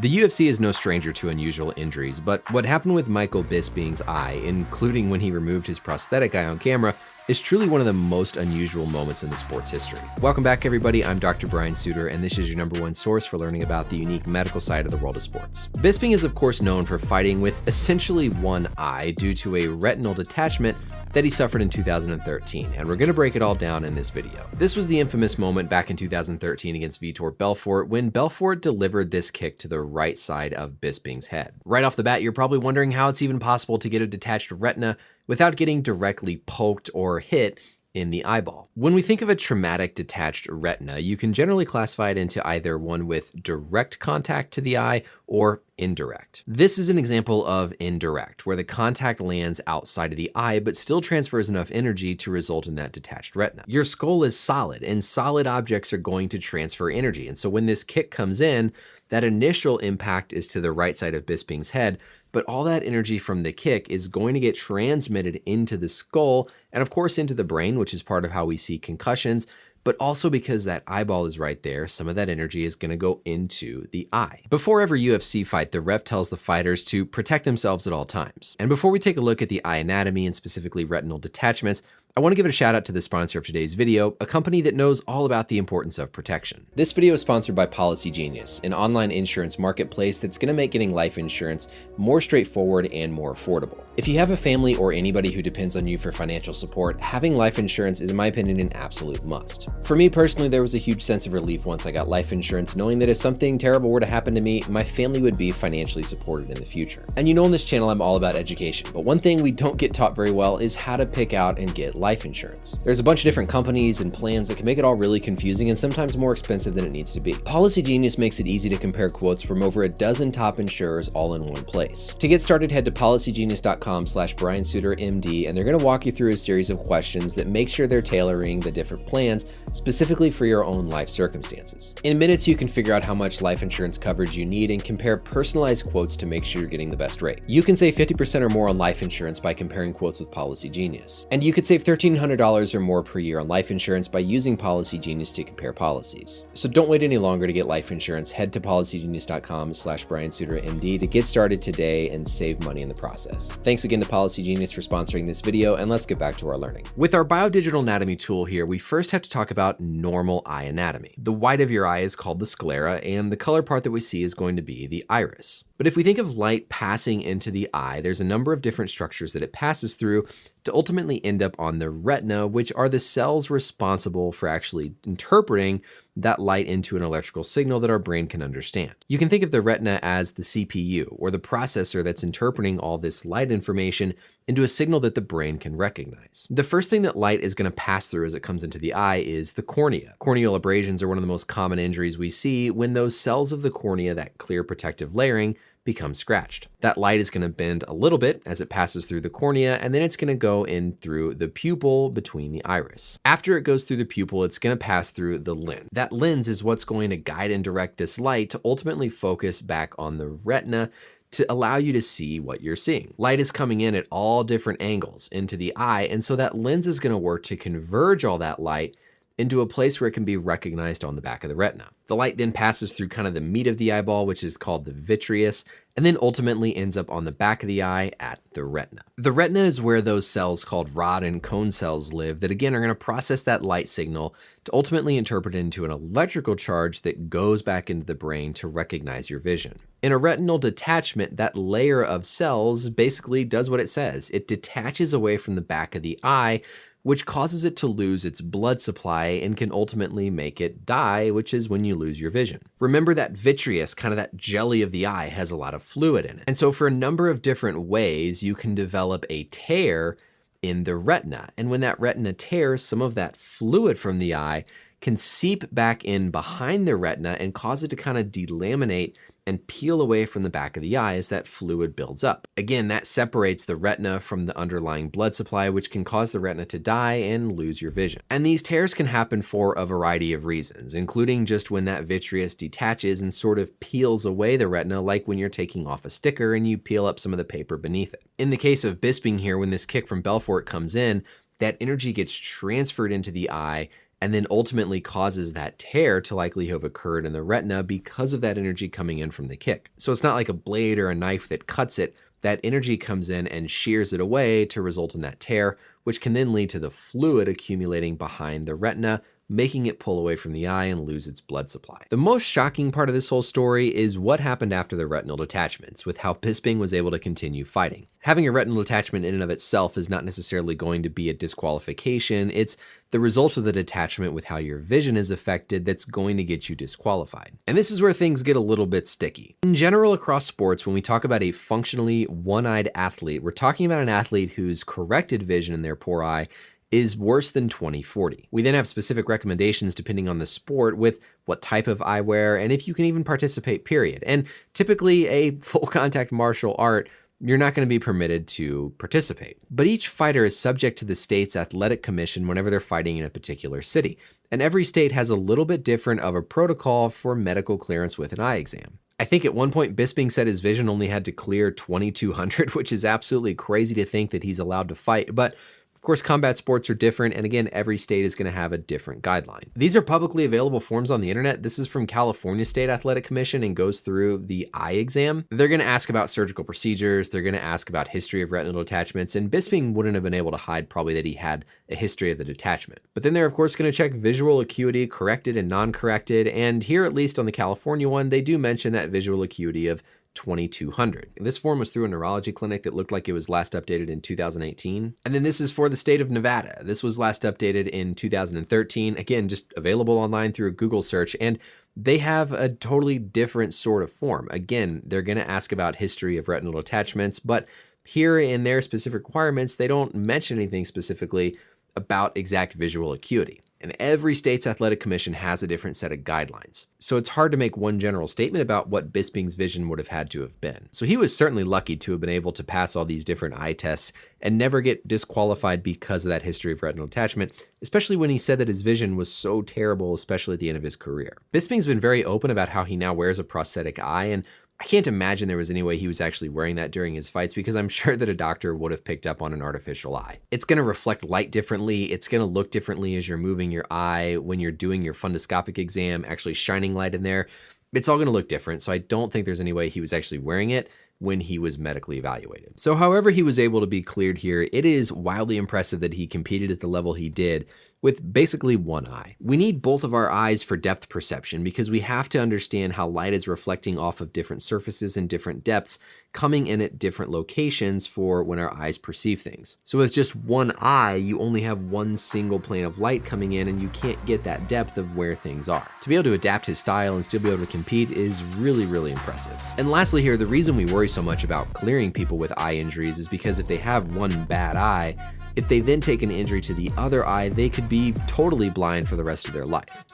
The UFC is no stranger to unusual injuries, but what happened with Michael Bisping's eye, including when he removed his prosthetic eye on camera, is truly one of the most unusual moments in the sport's history. Welcome back, everybody. I'm Dr. Brian Sutterer, and this is your #1 source for learning about the unique medical side of the world of sports. Bisping is, of course, known for fighting with essentially one eye due to a retinal detachment that he suffered in 2013, and we're going to break it all down in this video. This was the infamous moment back in 2013 against Vitor Belfort when Belfort delivered this kick to the right side of Bisping's head. Right off the bat, you're probably wondering how it's even possible to get a detached retina without getting directly poked or hit in the eyeball. When we think of a traumatic detached retina, you can generally classify it into either one with direct contact to the eye or indirect. This is an example of indirect, where the contact lands outside of the eye but still transfers enough energy to result in that detached retina. Your skull is solid, and solid objects are going to transfer energy. And so when this kick comes in, that initial impact is to the right side of Bisping's head, but all that energy from the kick is going to get transmitted into the skull and of course into the brain, which is part of how we see concussions, but also because that eyeball is right there, some of that energy is going to go into the eye. Before every UFC fight, the ref tells the fighters to protect themselves at all times. And before we take a look at the eye anatomy and specifically retinal detachments, I want to give a shout out to the sponsor of today's video, a company that knows all about the importance of protection. This video is sponsored by Policy Genius, an online insurance marketplace that's going to make getting life insurance more straightforward and more affordable. If you have a family or anybody who depends on you for financial support, having life insurance is, in my opinion, an absolute must. For me personally, there was a huge sense of relief once I got life insurance, knowing that if something terrible were to happen to me, my family would be financially supported in the future. And you know, on this channel, I'm all about education, but one thing we don't get taught very well is how to pick out and get life insurance. There's a bunch of different companies and plans that can make it all really confusing and sometimes more expensive than it needs to be. Policy Genius makes it easy to compare quotes from over a dozen top insurers all in one place. To get started, head to policygenius.com/BrianSuttererMD, and they're going to walk you through a series of questions that make sure they're tailoring the different plans specifically for your own life circumstances. In minutes, you can figure out how much life insurance coverage you need and compare personalized quotes to make sure you're getting the best rate. You can save 50% or more on life insurance by comparing quotes with Policy Genius. And you could save $1,300 or more per year on life insurance by using Policy Genius to compare policies. So don't wait any longer to get life insurance. Head to policygenius.com/BrianSuttererMD to get started today and save money in the process. Thanks again to Policy Genius for sponsoring this video, and let's get back to our learning. With our biodigital anatomy tool here, we first have to talk about normal eye anatomy. The white of your eye is called the sclera, and the color part that we see is going to be the iris. But if we think of light passing into the eye, there's a number of different structures that it passes through to ultimately end up on the retina, which are the cells responsible for actually interpreting that light into an electrical signal that our brain can understand. You can think of the retina as the CPU, or the processor that's interpreting all this light information into a signal that the brain can recognize. The first thing that light is going to pass through as it comes into the eye is the cornea. Corneal abrasions are one of the most common injuries we see when those cells of the cornea, that clear protective layering, become scratched. That light is going to bend a little bit as it passes through the cornea, and then it's going to go in through the pupil between the iris. After it goes through the pupil, it's going to pass through the lens. That lens is what's going to guide and direct this light to ultimately focus back on the retina to allow you to see what you're seeing. Light is coming in at all different angles into the eye, and so that lens is going to work to converge all that light into a place where it can be recognized on the back of the retina. The light then passes through kind of the meat of the eyeball, which is called the vitreous, and then ultimately ends up on the back of the eye at the retina. The retina is where those cells called rod and cone cells live that again are going to process that light signal to ultimately interpret it into an electrical charge that goes back into the brain to recognize your vision. In a retinal detachment, that layer of cells basically does what it says. It detaches away from the back of the eye, which causes it to lose its blood supply and can ultimately make it die, which is when you lose your vision. Remember that vitreous, kind of that jelly of the eye, has a lot of fluid in it. And so for a number of different ways, you can develop a tear in the retina. And when that retina tears, some of that fluid from the eye can seep back in behind the retina and cause it to kind of delaminate and peel away from the back of the eye as that fluid builds up. Again, that separates the retina from the underlying blood supply, which can cause the retina to die and lose your vision. And these tears can happen for a variety of reasons, including just when that vitreous detaches and sort of peels away the retina, like when you're taking off a sticker and you peel up some of the paper beneath it. In the case of Bisping here, when this kick from Belfort comes in, that energy gets transferred into the eye and then ultimately causes that tear to likely have occurred in the retina because of that energy coming in from the kick. So it's not like a blade or a knife that cuts it. That energy comes in and shears it away to result in that tear, which can then lead to the fluid accumulating behind the retina, making it pull away from the eye and lose its blood supply. The most shocking part of this whole story is what happened after the retinal detachments, with how Bisping was able to continue fighting. Having a retinal detachment in and of itself is not necessarily going to be a disqualification. It's the result of the detachment with how your vision is affected that's going to get you disqualified. And this is where things get a little bit sticky. In general, across sports, when we talk about a functionally one-eyed athlete, we're talking about an athlete whose corrected vision in their poor eye is worse than 20/40. We then have specific recommendations depending on the sport with what type of eyewear and if you can even participate, period. And typically a full contact martial art, you're not going to be permitted to participate. But each fighter is subject to the state's athletic commission whenever they're fighting in a particular city. And every state has a little bit different of a protocol for medical clearance with an eye exam. I think at one point Bisping said his vision only had to clear 2200, which is absolutely crazy to think that he's allowed to fight. But of course, combat sports are different, and again, every state is going to have a different guideline. These are publicly available forms on the internet. This is from California State Athletic Commission and goes through the eye exam. They're going to ask about surgical procedures. They're going to ask about history of retinal detachments, and Bisping wouldn't have been able to hide probably that he had a history of the detachment. But then they're of course going to check visual acuity, corrected and non-corrected, and here, at least on the California one, they do mention that visual acuity of 2200. This form was through a neurology clinic that looked like it was last updated in 2018. And then this is for the state of Nevada. This was last updated in 2013. Again, just available online through a Google search. And they have a totally different sort of form. Again, they're going to ask about history of retinal detachments, but here in their specific requirements, they don't mention anything specifically about exact visual acuity. And every state's athletic commission has a different set of guidelines. So it's hard to make one general statement about what Bisping's vision would have had to have been. So he was certainly lucky to have been able to pass all these different eye tests and never get disqualified because of that history of retinal detachment, especially when he said that his vision was so terrible, especially at the end of his career. Bisping's been very open about how he now wears a prosthetic eye, and I can't imagine there was any way he was actually wearing that during his fights because I'm sure that a doctor would have picked up on an artificial eye. It's going to reflect light differently. It's going to look differently as you're moving your eye when you're doing your fundoscopic exam, actually shining light in there. It's all going to look different. So I don't think there's any way he was actually wearing it when he was medically evaluated. So however he was able to be cleared here, it is wildly impressive that he competed at the level he did with basically one eye. We need both of our eyes for depth perception because we have to understand how light is reflecting off of different surfaces and different depths coming in at different locations for when our eyes perceive things. So with just one eye, you only have one single plane of light coming in and you can't get that depth of where things are. To be able to adapt his style and still be able to compete is really, really impressive. And lastly here, the reason we worry so much about clearing people with eye injuries is because if they have one bad eye, if they then take an injury to the other eye, they could be totally blind for the rest of their life.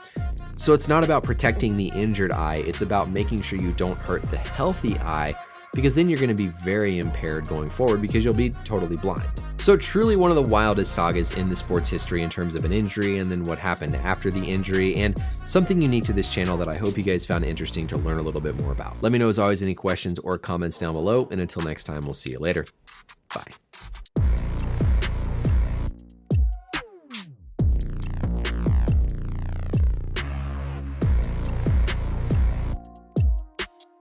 So it's not about protecting the injured eye, it's about making sure you don't hurt the healthy eye, because then you're going to be very impaired going forward because you'll be totally blind. So truly one of the wildest sagas in the sport's history in terms of an injury and then what happened after the injury, and something unique to this channel that I hope you guys found interesting to learn a little bit more about. Let me know as always any questions or comments down below, and until next time, we'll see you later. Bye.